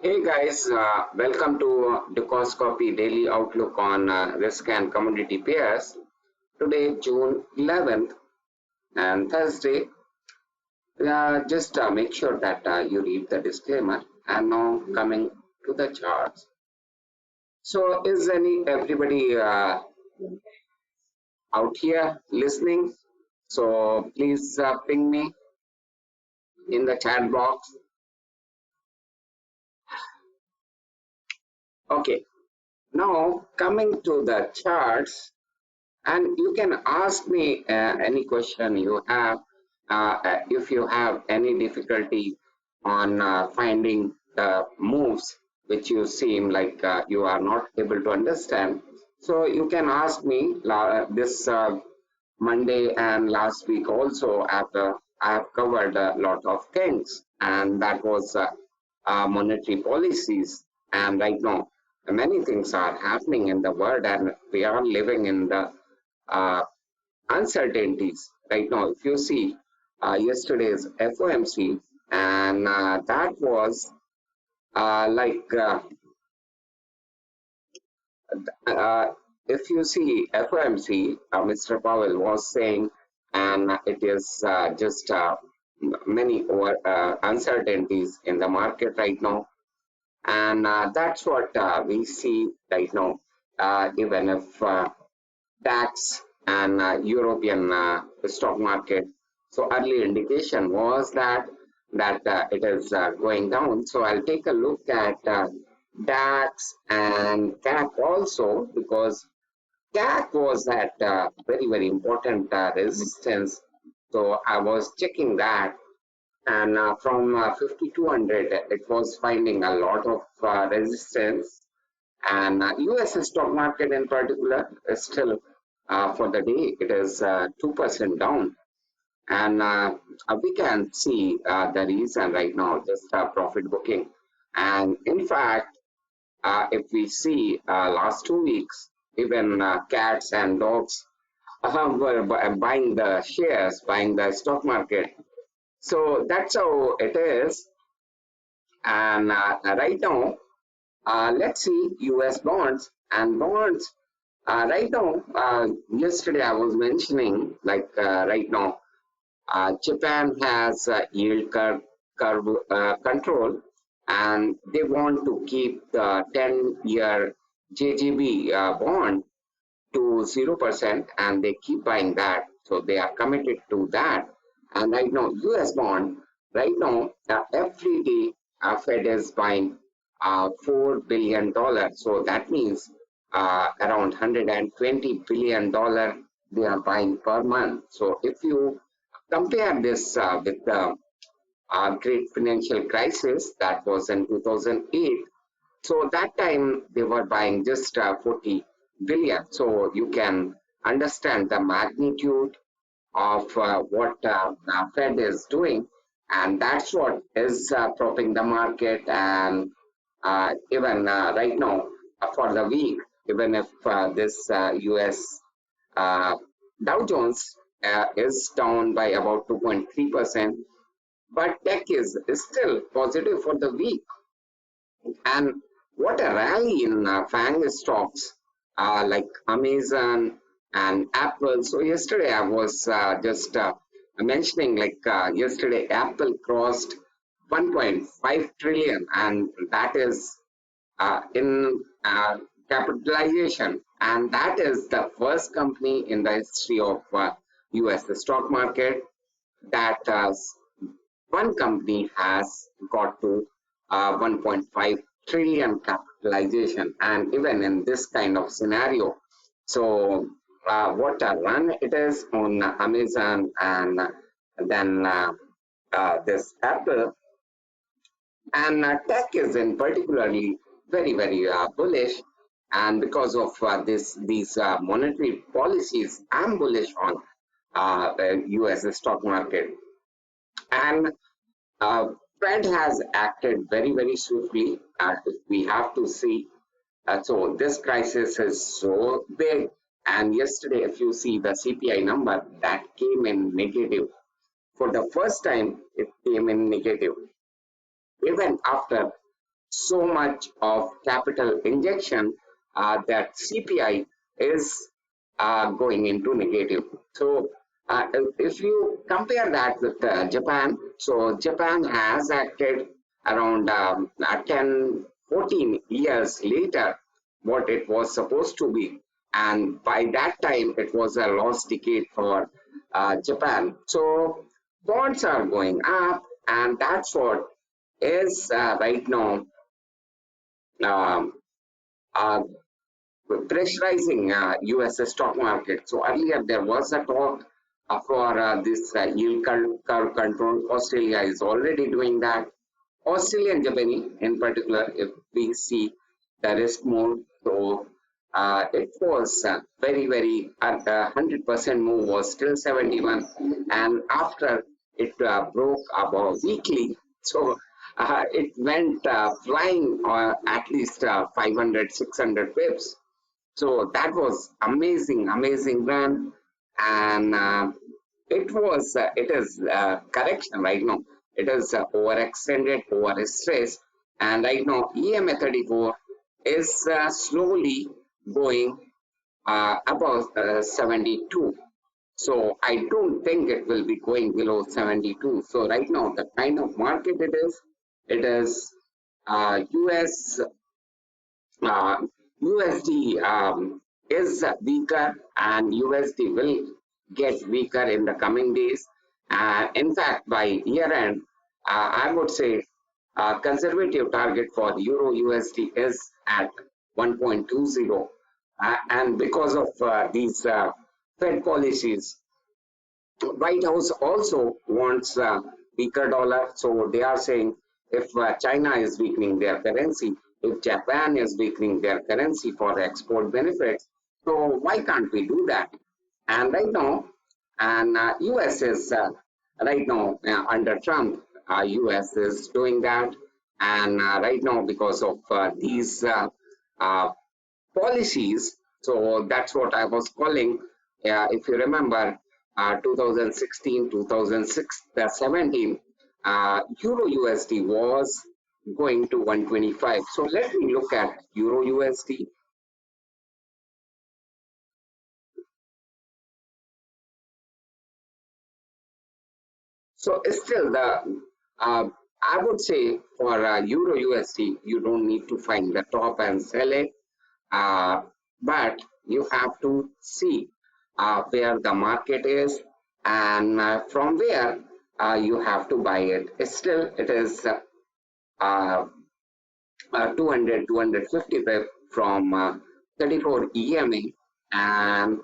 Hey guys, welcome to Decoscopy Daily Outlook on Risk and Commodity Pairs. Today, June 11th and Thursday. Just make sure that you read the disclaimer. And now coming to the charts. So, is everybody out here listening? So please ping me in the chat box. Okay. Now coming to the charts. And you can ask me any question you have. If you have any difficulty on finding the moves which you seem like you are not able to understand, so you can ask me this Monday and last week also. After I have covered a lot of things, and that was monetary policies. And right now, many things are happening in the world, and we are living in the uh, uncertainties right now. If you see yesterday's FOMC, and that was like uh, if you see FOMC, Mr. Powell was saying, and it is just many uncertainties in the market right now, and that's what we see right now. Even if DAX and European stock market. So early indication was that it is going down. So I'll take a look at DAX and CAC also, because CAC was at very important resistance. So I was checking that, and from 5200 it was finding a lot of resistance, and US stock market in particular is still for the day it is 2% down. And we can see the reason right now, just profit booking. And in fact, if we see last 2 weeks, even cats and dogs were buying the shares, buying the stock market. So that's how it is. And right now, let's see US bonds and bonds. Right now, yesterday I was mentioning, like right now, Japan has yield curve control, and they want to keep the 10-year JGB bond to 0%, and they keep buying that. So they are committed to that. And right now, US bond, right now, every day, Fed is buying $4 billion. So that means around $120 billion they are buying per month. So if you compare this with the great financial crisis that was in 2008, so that time they were buying just 40 billion. So you can understand the magnitude of what Fed is doing, and that's what is propping the market. And even right now, for the week, even if this US uh, Dow Jones is down by about 2.3%, but tech is still positive for the week. And what a rally in FANG stocks like Amazon and Apple. So yesterday I was just mentioning, like yesterday Apple crossed 1.5 trillion, and that is in capitalization, and that is the first company in the history of US stock market that one company has got to 1.5 trillion capitalization. And even in this kind of scenario, so what a run it is on Amazon, and then this Apple. And tech is in particularly very bullish. And because of these monetary policies, I'm bullish on the US stock market. And Fed has acted very swiftly. We have to see. So this crisis is so big. And yesterday, if you see the CPI number, that came in negative. For the first time, it came in negative. Even after so much of capital injection, that CPI is going into negative. So if you compare that with Japan, so Japan has acted around 10, 14 years later what it was supposed to be. And by that time, it was a lost decade for Japan. So bonds are going up, and that's what is right now um, uh, pressurizing US stock market. So earlier there was a talk for this yield curve control. Australia is already doing that. Australian Japanese in particular, if we see the risk move, so it was very, 100% move was still 71. And after it broke above weekly, so it went flying at least 500, 600 pips. So that was amazing run, and it is correction right now. It is overextended, overstressed, and right now EMA 34 is slowly going above 72. So I don't think it will be going below 72. So right now, the kind of market it is US uh, USD is weaker, and USD will get weaker in the coming days. In fact, by year end, I would say conservative target for Euro USD is at 1.20. And because of these Fed policies, White House also wants weaker dollar. So they are saying if China is weakening their currency, if Japan is weakening their currency for export benefits, so why can't we do that? And right now, and US is right now under Trump, US is doing that. And right now, because of these uh, policies. So that's what I was calling. If you remember, 2016, 2017, Euro USD was going to 125. So let me look at Euro USD. So still I would say for Euro USD, you don't need to find the top and sell it. Uh, but you have to see where the market is, and from where you have to buy it. Still, it is uh, 200, 250 pip from 34 EMA, and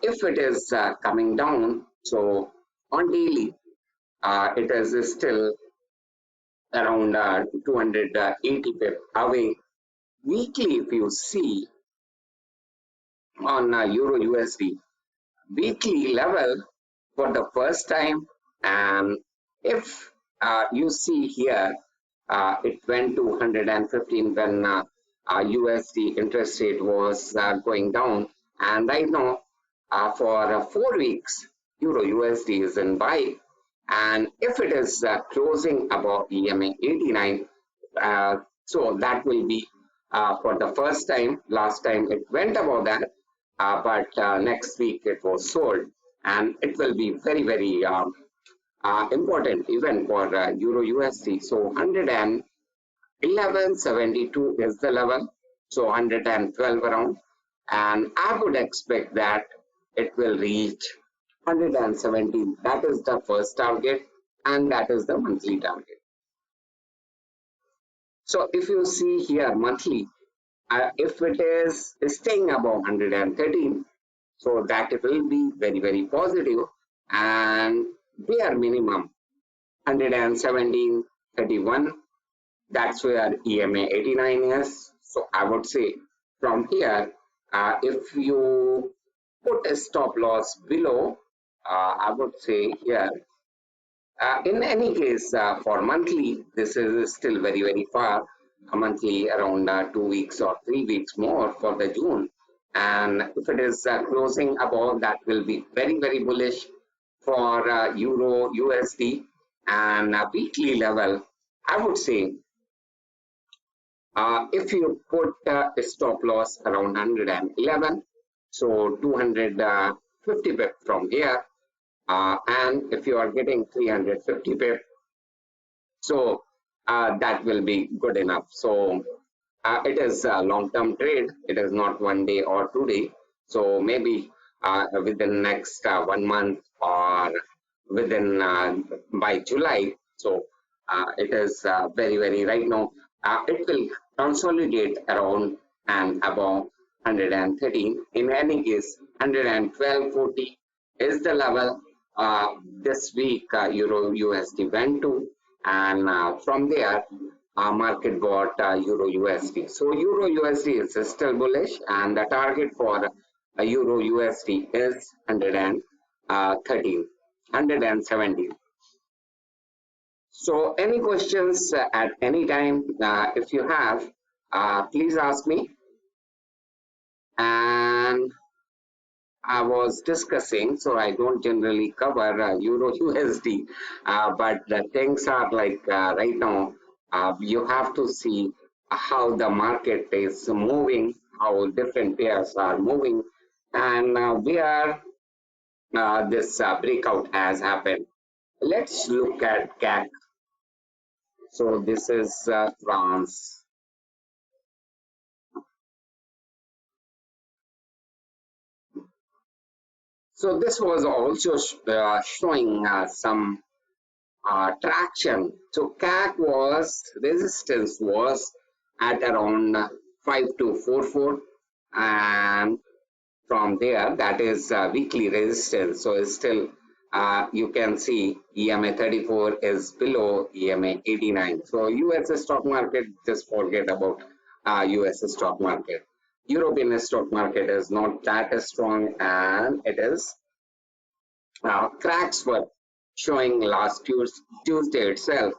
if it is coming down, so on daily, it is still around 280 pip away. Weekly, if you see on Euro USD, weekly level for the first time. And if you see here, it went to 115 when USD interest rate was going down. And right now, for 4 weeks, Euro USD is in buy. And if it is closing above EMA 89, so that will be for the first time. Last time it went above that, but next week it was sold, and it will be very important even for Euro USD. So 111.72 is the level, so 112 around, and I would expect that it will reach 117. That is the first target, and that is the monthly target. So if you see here monthly, if it is staying above 113, so that will be very positive, and bare minimum 117.31, that's where EMA 89 is. So I would say from here, if you put a stop loss below, I would say here, in any case, for monthly, this is still very far. Monthly around 2 weeks or 3 weeks more for the June. And if it is closing above, that will be very bullish for Euro USD and weekly level, I would say if you put a stop loss around 111, so 250 pip from here, and if you are getting 350 pip, so that will be good enough. So it is a long-term trade. It is not 1 day or 2 day. So maybe within next 1 month or within by July. So it is very right now. It will consolidate around and above 113. In any case, 112.40 is the level this week Euro USD went to, and from there market bought Euro USD. So Euro USD is still bullish, and the target for Euro USD is 113, 117. So any questions at any time, if you have, please ask me. And I was discussing, so I don't generally cover Euro USD, but the things are like right now, you have to see how the market is moving, how different pairs are moving, and where this breakout has happened. Let's look at CAC. So this is France. So this was also showing some traction. So CAC was resistance was at around 5244, and from there that is weekly resistance. So it's still you can see EMA 34 is below EMA 89. So US stock market, just forget about US stock market. European stock market is not that strong, and it is cracks were showing last Tuesday itself,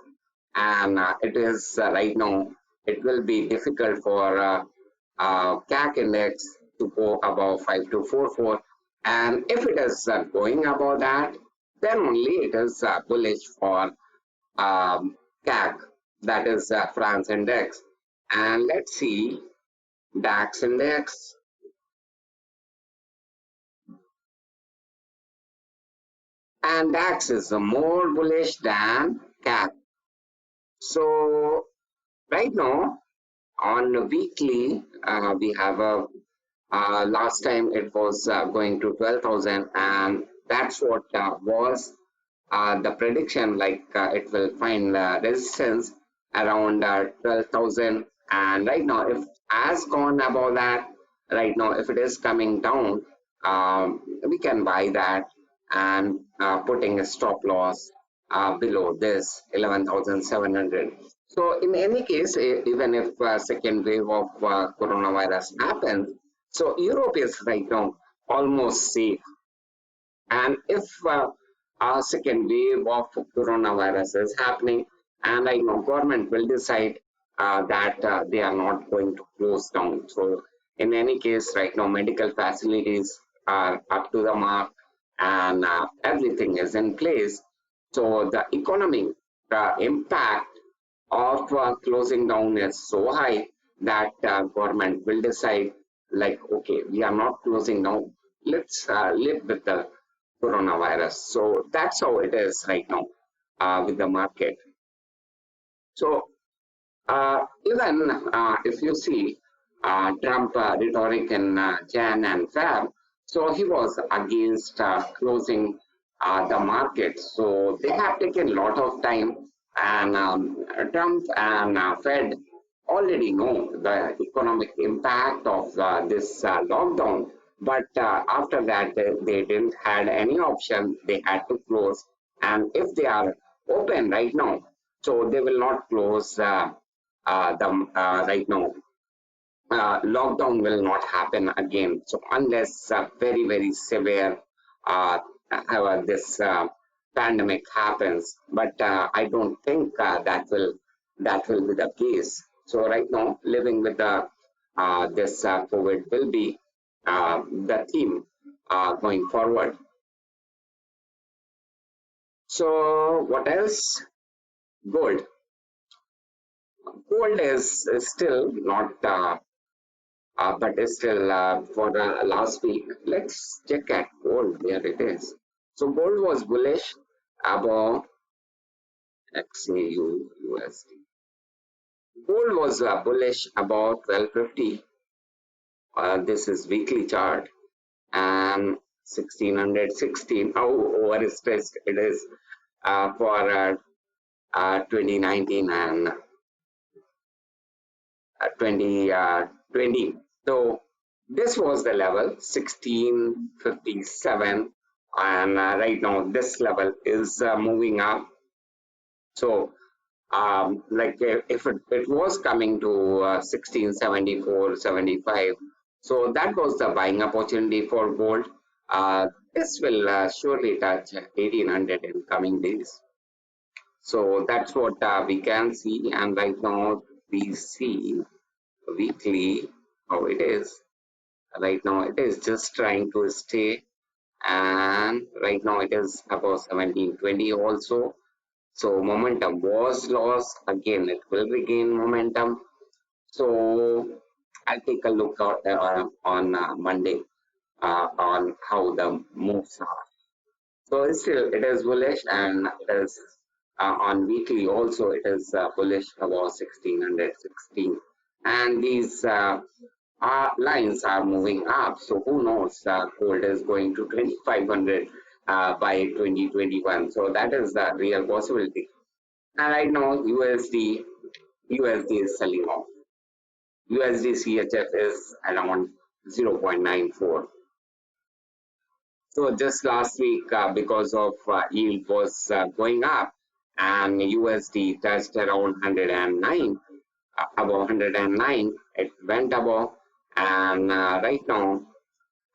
and it is right now. It will be difficult for CAC index to go above 5244, and if it is going above that, then only it is bullish for CAC, that is France index. And let's see DAX index, and DAX is more bullish than CAC. So right now on the weekly, we have a last time it was going to 12,000, and that's what was the prediction. Like it will find resistance around 12,000, and right now, if has gone above that, right now, if it is coming down, we can buy that and putting a stop loss below this 11,700. So in any case, even if second wave of coronavirus happens, so Europe is right now almost safe. And if a second wave of coronavirus is happening, and I know government will decide that they are not going to close down. So in any case, right now medical facilities are up to the mark, and everything is in place. So the economic impact of closing down is so high that government will decide, like, okay, we are not closing down, let's live with the coronavirus. So that's how it is right now with the market. So even if you see Trump rhetoric in Jan and Feb, so he was against closing the market. So they have taken a lot of time, and Trump and Fed already know the economic impact of this lockdown. But after that, they didn't had any option. They had to close, and if they are open right now, so they will not close. The right now lockdown will not happen again. So unless very severe uh, this pandemic happens, but I don't think that will be the case. So right now, living with the this COVID will be the theme going forward. So what else? Gold. Gold is still not, but is still for last week. Let's check at gold where it is. So gold was bullish above XAU USD. Gold was bullish about 1250. This is weekly chart and 1616. How overstressed it is for 2019 and 2020. So this was the level 1657, and right now this level is moving up. So like if it was coming to 1674, 75, so that was the buying opportunity for gold. This will surely touch 1800 in coming days. So that's what we can see, and right now we see weekly how it is. Right now it is just trying to stay, and right now it is above 1720 also. So momentum was lost. Again, it will regain momentum. So I'll take a look on Monday on how the moves are. So still, it is bullish, and it is on weekly also. It is bullish about 1616, and these lines are moving up. So who knows? Gold is going to 2500 by 2021. So that is the real possibility. And right now, USD is selling off. USD CHF is around 0.94. So just last week, because of yield was going up, and USD touched around 109, above 109, it went above, and right now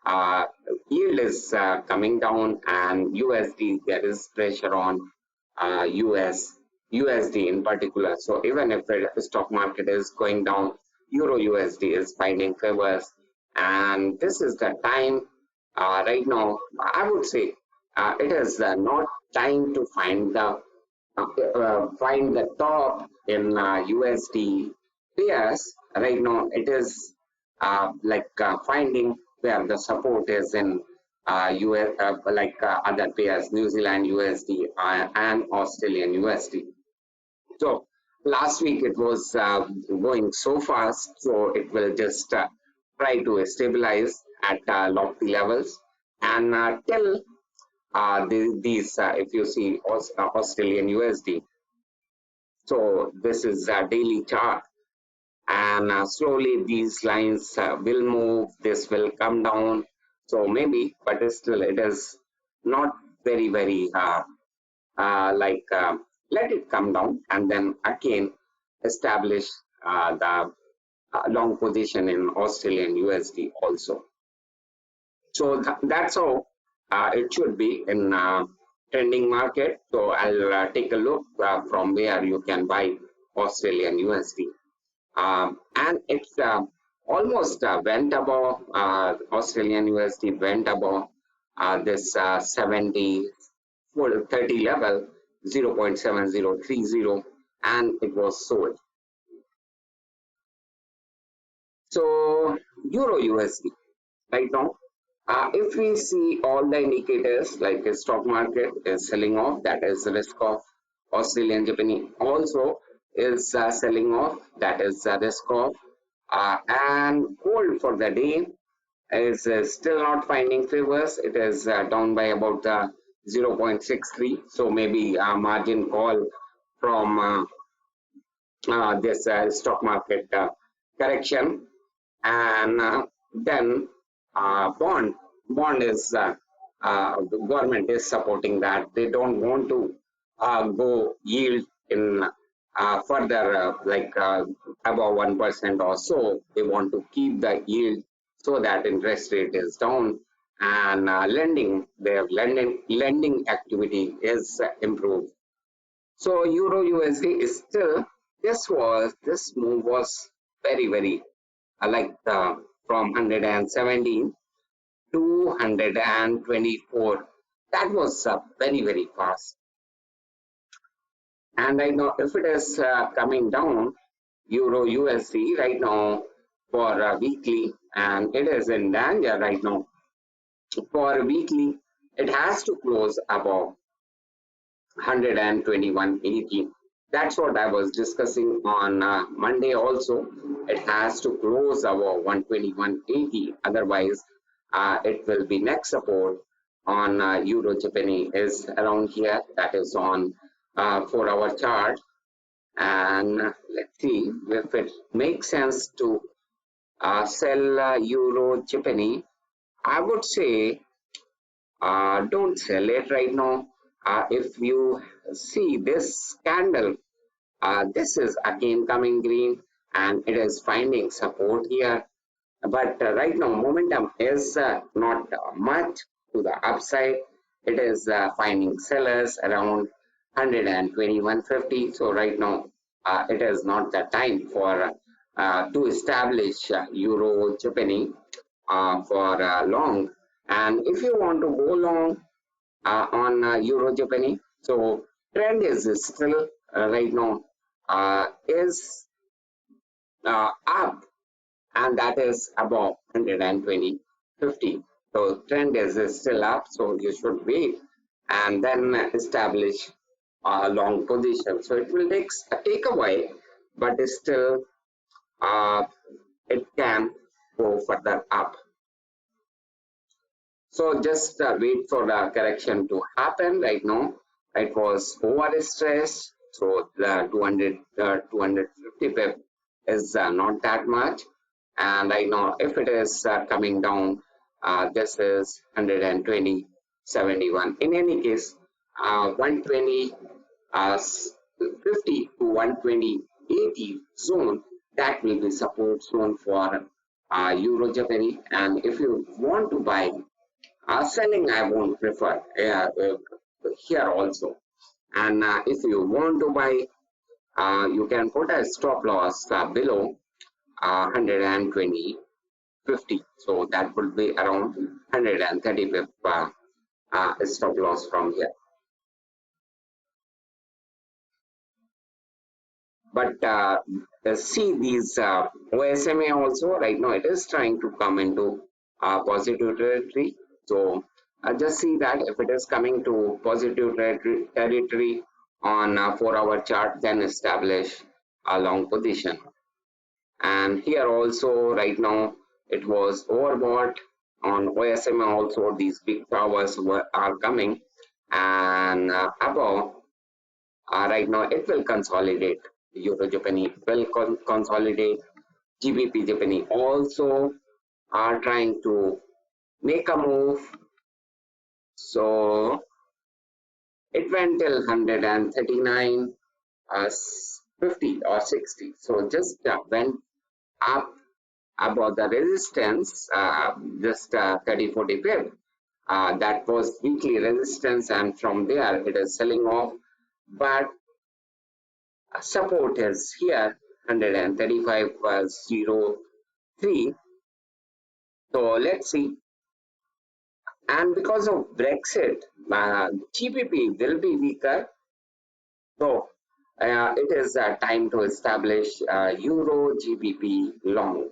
uh, yield is coming down, and USD, there is pressure on USD in particular. So even if the stock market is going down, Euro USD is finding favors, and this is the time right now. I would say it is not time to find the top in USD pairs. Right now, it is like finding where the support is in US, like other pairs, New Zealand USD and Australian USD. So last week it was going so fast, so it will just try to stabilize at lofty levels, and till these, if you see Australian USD, so this is a daily chart, and slowly these lines will move. This will come down. So maybe, but still, it is not very like let it come down and then again establish the long position in Australian USD also. So that's how it should be in trending market. So I'll take a look from where you can buy Australian USD. And it's almost went above Australian USD went above this 70 30 level 0.7030, and it was sold. So Euro USD right now, if we see all the indicators like the stock market is selling off, that is the risk of Australian Japanese also is selling off, that is the risk of and gold for the day is still not finding favors. It is down by about 0.63. So maybe margin call from this stock market correction, and then bond is the government is supporting that. They don't want to go yield in further like above 1% or so. They want to keep the yield so that interest rate is down, and lending, their lending activity is improved. So Euro USD is still, this move was very like from 117 to 124. That was very fast. And right now, if it is coming down, Euro USD right now for weekly, and it is in danger right now for weekly, it has to close above 121.80. That's what I was discussing on Monday also. It has to close above 121.80. Otherwise, it will be next support on Euro Japanese is around here. That is on 4-hour chart. And let's see if it makes sense to sell Euro Japanese. I would say don't sell it right now. If you see this candle, this is again coming green and it is finding support here. But right now, momentum is not much to the upside. It is finding sellers around 121.50. So right now, it is not the time for to establish Euro Japanese for long. And if you want to go long on Euro Japanese, so trend is still right now is up, and that is above 120.50. So trend is still up, so you should wait and then establish a long position. So it will take a while, but it's still uh, it can go further up. So just wait for the correction to happen. Right now, it was over stressed. So the 250 pip is not that much. And right now, if it is coming down, this is 120.71. In any case, 120 50 to 120.80 zone, that will be support zone for Euro Japanese. And if you want to buy selling, I won't prefer here also. And if you want to buy, you can put a stop loss below 120.50. So that would be around 130 pip stop loss from here. But see these OSMA also right now it is trying to come into positive territory. So just see that if it is coming to positive territory on 4-hour chart, then establish a long position. And here also right now it was overbought on OSMA also. These big towers are coming and above right now it will consolidate. Euro Japanese will consolidate. GBP Japanese also are trying to make a move. So it went till 139, 50 or 60. So just went up about the resistance, just 30, 40 pip. That was weekly resistance, and from there it is selling off. But support is here 135.03. So let's see. And because of Brexit, GBP will be weaker. So it is time to establish Euro GBP long.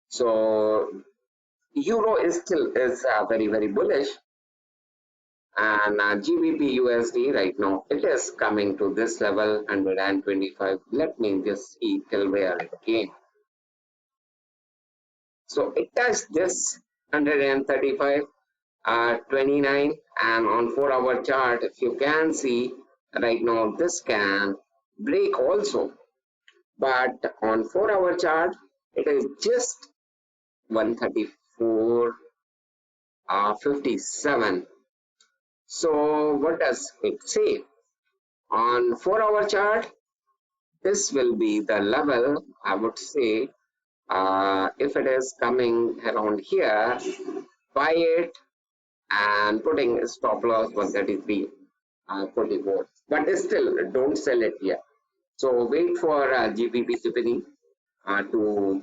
So Euro is still is very bullish, and GBP USD right now it is coming to this level 125. Let me just see till where it came. So it touched this 135, 29, and on 4-hour chart, if you can see right now, this can break also. But on 4-hour chart, it is just 134, 57. So what does it say? On 4-hour chart, this will be the level, I would say, if it is coming around here, buy it and putting a stop loss 133, 44. But still, don't sell it here. So wait for GBP Japanese to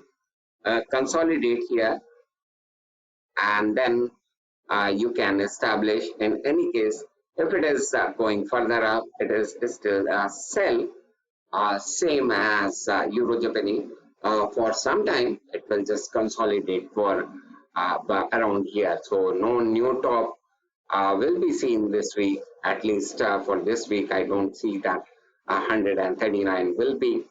consolidate here, and then you can establish. In any case, If it is going further up, it is still a sell, same as Euro Japanese. For some time, it will just consolidate for around here. So no new top will be seen this week. At least for this week, I don't see that 139 will be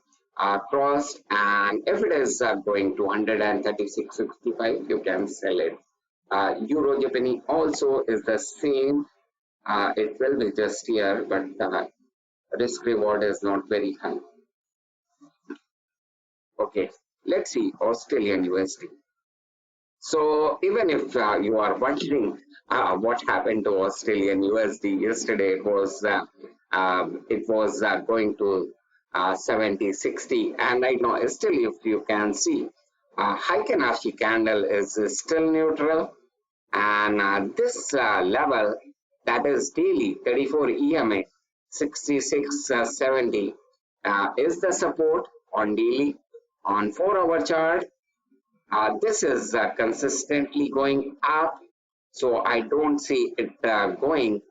crossed. And if it is going to 136.65, you can sell it. Euro Japanese also is the same. It will be just here, but risk reward is not very high. Okay, let's see Australian USD. So even if you are wondering what happened to Australian USD yesterday, it was going to 70, 60, and right now still, if you can see, Heiken-Ashi candle is still neutral, and this level, that is daily 34 EMA 6670, is the support on daily. On 4-hour chart, this is consistently going up, so I don't see it going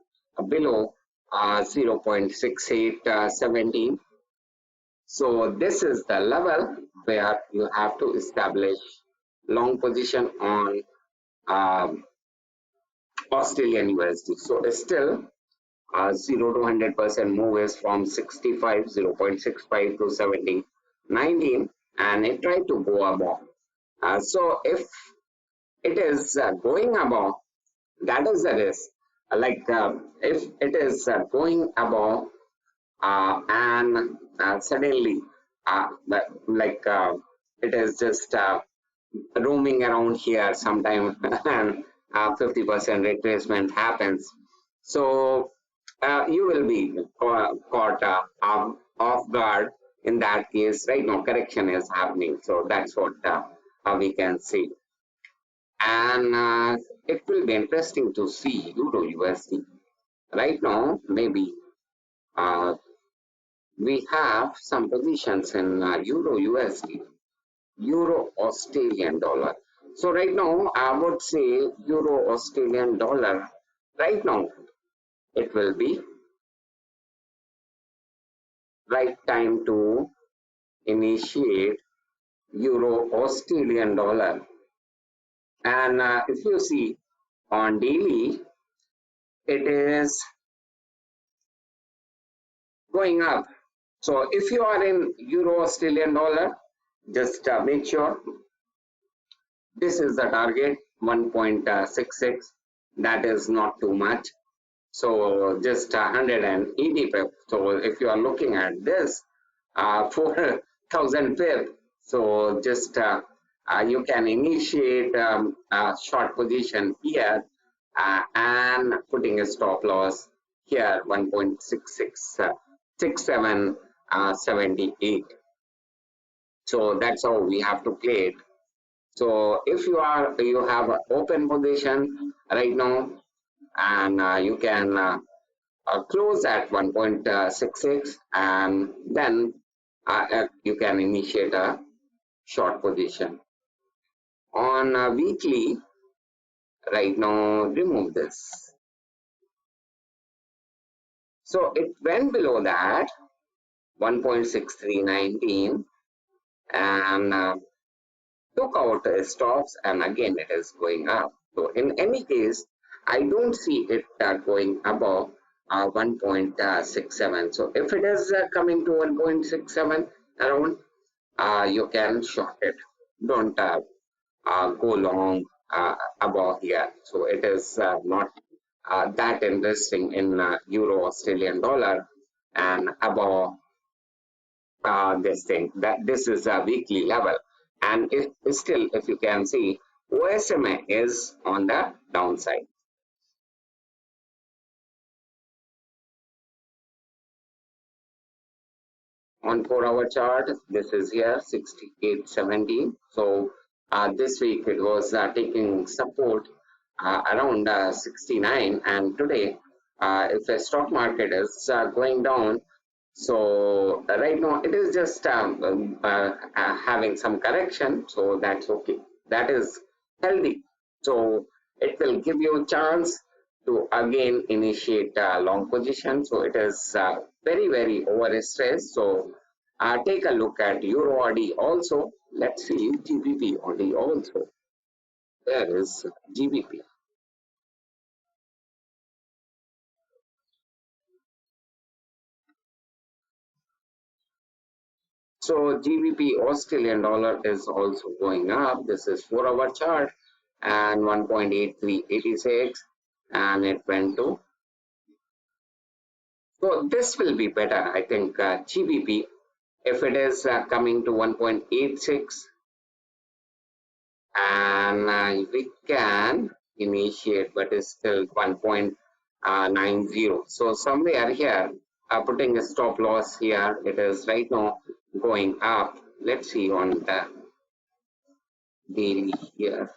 below 0.6817. So this is the level where you have to establish long position on um, Australian USD. So it's still 0 to 100% move is from 65, 0.65 to 70, 19, and it tried to go above. So if it is going above, that is the risk. If it is going above and suddenly, it is just roaming around here sometime and 50% retracement happens. So you will be caught off guard in that case. Right now, correction is happening. So that's what we can see. And it will be interesting to see Euro USD. Right now, maybe uh, we have some positions in Euro USD, Euro Australian dollar. So right now, I would say Euro Australian dollar. Right now, it will be right time to initiate Euro Australian dollar. And if you see on daily, it is going up. So if you are in Euro Australian dollar, just make sure this is the target 1.66. That is not too much. So just 180 pip. So if you are looking at this 4,000 pip, so just you can initiate a short position here and putting a stop loss here 1.666778. So that's how we have to play it. So if you have an open position right now, and you can close at 1.66, and then you can initiate a short position. On weekly, right now, remove this. So it went below that 1.6319 and took out stops, and again it is going up. So in any case, I don't see it going above 1.67. So if it is coming to 1.67 around, you can short it. Don't go long above here. So it is not that interesting in Euro Australian dollar and above this thing. That this is a weekly level, and if still, if you can see, OSMA is on the downside. On 4-hour chart, this is here 68.17. So this week it was taking support around 69, and today if the stock market is going down, so right now it is just having some correction, so that's okay. That is healthy. So it will give you a chance to again initiate a long position. So it is very overstressed. So take a look at Euro RD also. Let's see GBP RD also. There is GBP. So GBP Australian dollar is also going up. This is 4-hour chart and 1.8386, and it went to. So this will be better, I think. GBP, if it is coming to 1.86, and we can initiate, but it's still 1.90. So somewhere here, putting a stop loss here, it is right now going up. Let's see on the daily here.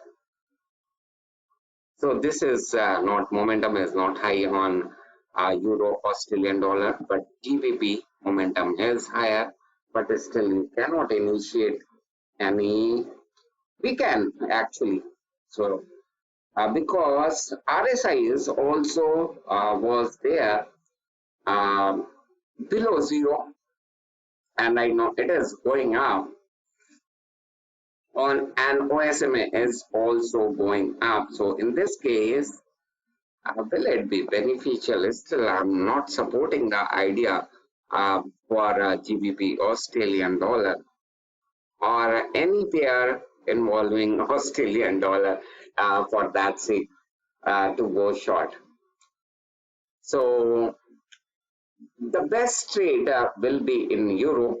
So this is not, momentum is not high on Euro Australian dollar, but GBP momentum is higher, but still you cannot initiate any. We can actually. So because RSI is also was there um, below zero, and I know it is going up on, and OSMA is also going up. So in this case, will it be beneficial? Still, I'm not supporting the idea for GBP Australian dollar or any pair involving Australian dollar for that sake to go short. So the best trade will be in euro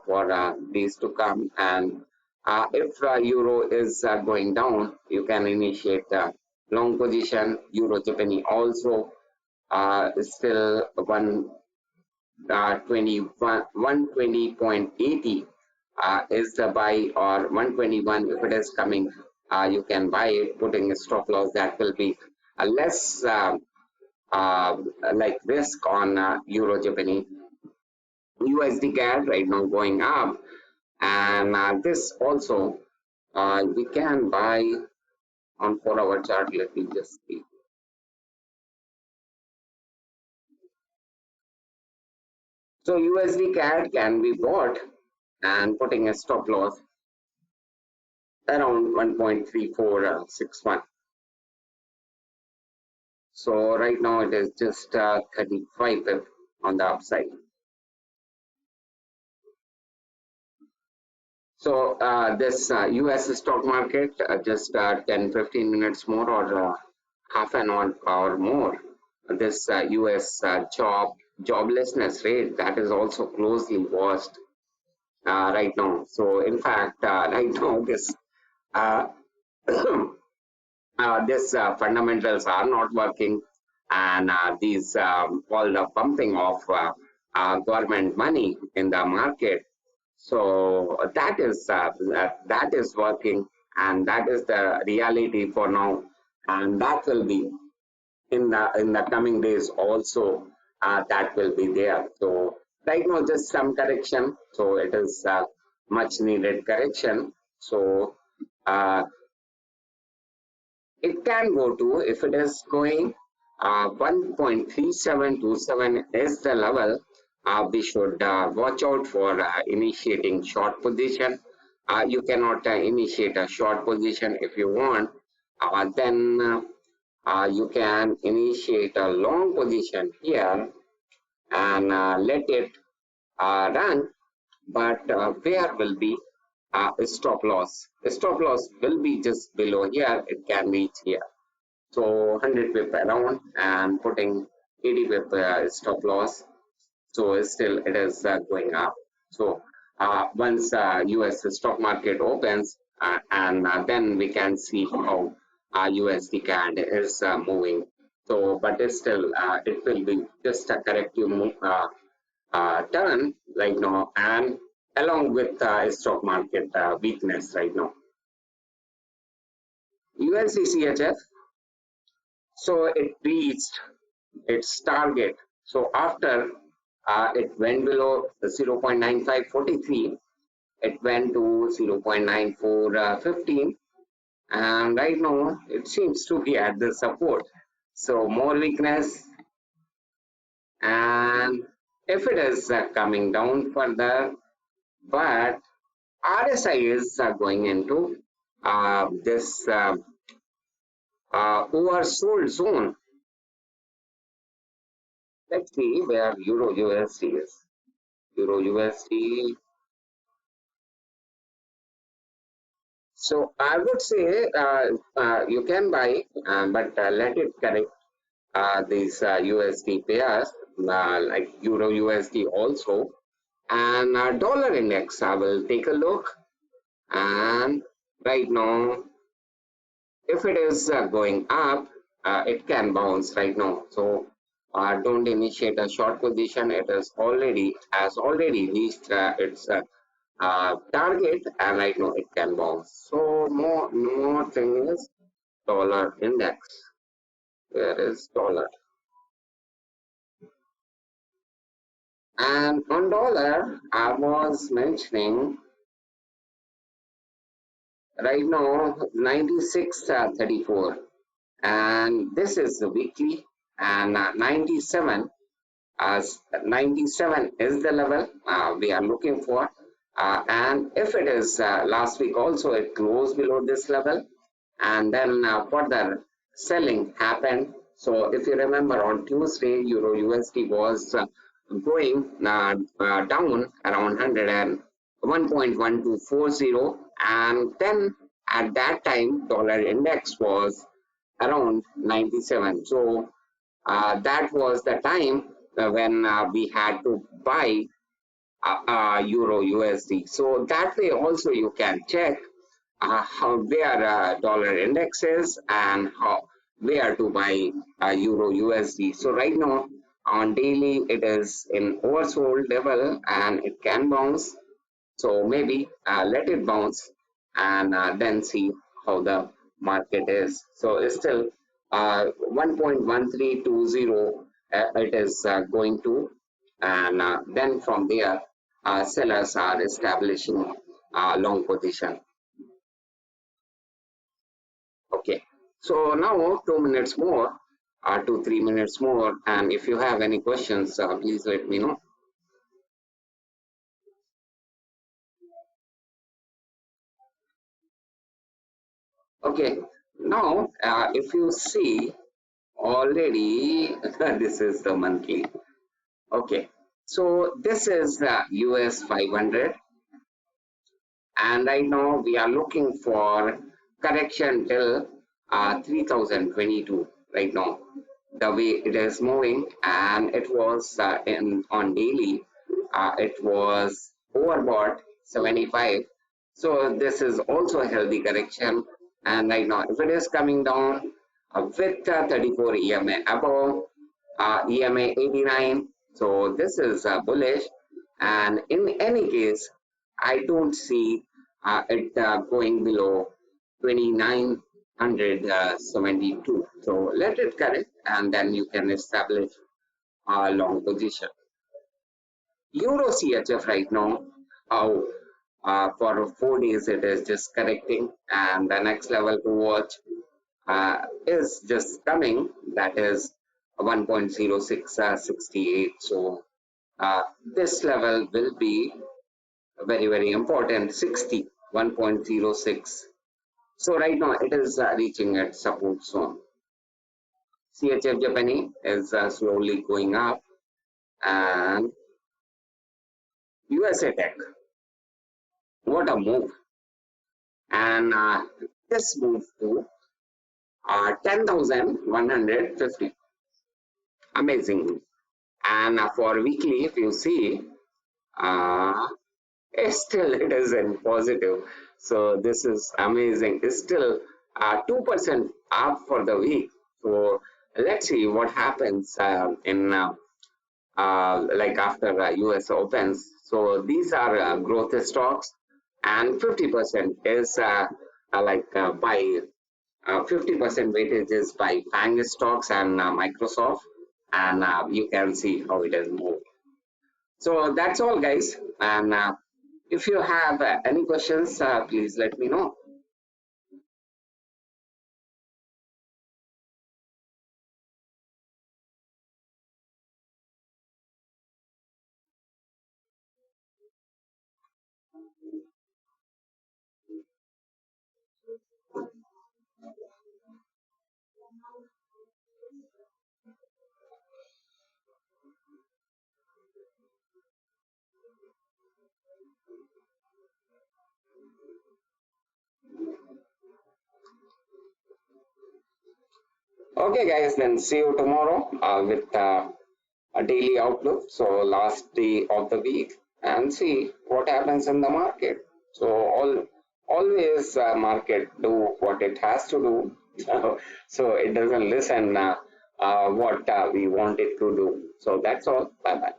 for days to come, and if euro is going down, you can initiate long position. Euro Japanese also is still 120.80 is the buy, or 121 if it is coming. You can buy it, putting a stop loss. That will be a less uh, like risk on Euro Japanese. USD CAD right now going up, and this also we can buy on 4-hour chart. Let me just see. So USD CAD can be bought and putting a stop loss around 1.3461. So right now it is just 35 pip on the upside. So this US stock market, just 10-15 minutes more, or half an hour or more. This US joblessness rate, that is also closely watched right now. So in fact, right now uh, this fundamentals are not working, and these all the pumping of government money in the market. So that is working, and that is the reality for now, and that will be in the coming days also. That will be there. So right now, just some correction. So it is much needed correction. So uh, it can go to, if it is going 1.3727 is the level. We should watch out for initiating short position. You cannot initiate a short position. If you want, then you can initiate a long position here and let it run, but where will be a stop loss? The stop loss will be just below here. It can reach here. So 100 pip around and putting 80 pip stop loss. So still it is going up. So once US stock market opens, and then we can see how USD CAD is moving. So, but it's still it will be just a corrective move, turn right now, and along with stock market weakness right now. USD so it reached its target. So after it went below 0.9543, it went to 0.9415, and right now it seems to be at the support. So more weakness, and if it is coming down further, but RSI is going into this oversold zone. Let's see where Euro USD is. Euro USD. So I would say you can buy, but let it correct these USD pairs like Euro USD also, and dollar index. I will take a look, and right now, if it is going up, it can bounce right now. So don't initiate a short position. It is already has already reached its target, and right now it can bounce. So more thing is dollar index. Where is dollar? And on dollar, I was mentioning right now 96.34, and this is the weekly, and 97 as 97 is the level we are looking for. And if it is last week also, it closed below this level, and then further selling happened. So if you remember on Tuesday, Euro USD was going down around 100 and 1.1240, and then at that time dollar index was around 97. So that was the time when we had to buy Euro USD. So that way also you can check how where dollar index is and how where to buy Euro USD. So right now on daily it is in oversold level and it can bounce. So maybe let it bounce and then see how the market is. So it's still 1.1320 it is going to, and then from there sellers are establishing long position. Okay. So now 2 minutes more, 2 3 minutes more, and if you have any questions, please let me know. Okay. Now, if you see already, this is the monthly. Okay. So this is US 500, and right now we are looking for correction till 3022 right now. The way it is moving, and it was in on daily, it was overbought 75. So this is also a healthy correction, and right now if it is coming down with 34 EMA above, EMA 89, so this is bullish, and in any case I don't see it going below 2972. So let it correct, and then you can establish a long position. Euro CHF right now, how for 4 days it is just correcting, and the next level to watch is just coming, that is 1.0668. So this level will be very important, 60, 1.06. So right now it is reaching its support zone. CHF Japanese is slowly going up, and USA Tech, what a move! And this move to 10,150, amazing. And for weekly, if you see, uh, still it is in positive. So this is amazing. It's still 2% up for the week. So let's see what happens in like after US opens. So these are growth stocks, and 50% is by 50% weightage is by FANG stocks and Microsoft, and you can see how it has moved. So that's all, guys. And if you have any questions, please let me know. Okay, guys, then see you tomorrow with a daily outlook. So last day of the week and see what happens in the market. So always market do what it has to do. So it doesn't listen what we want it to do. So that's all. Bye bye.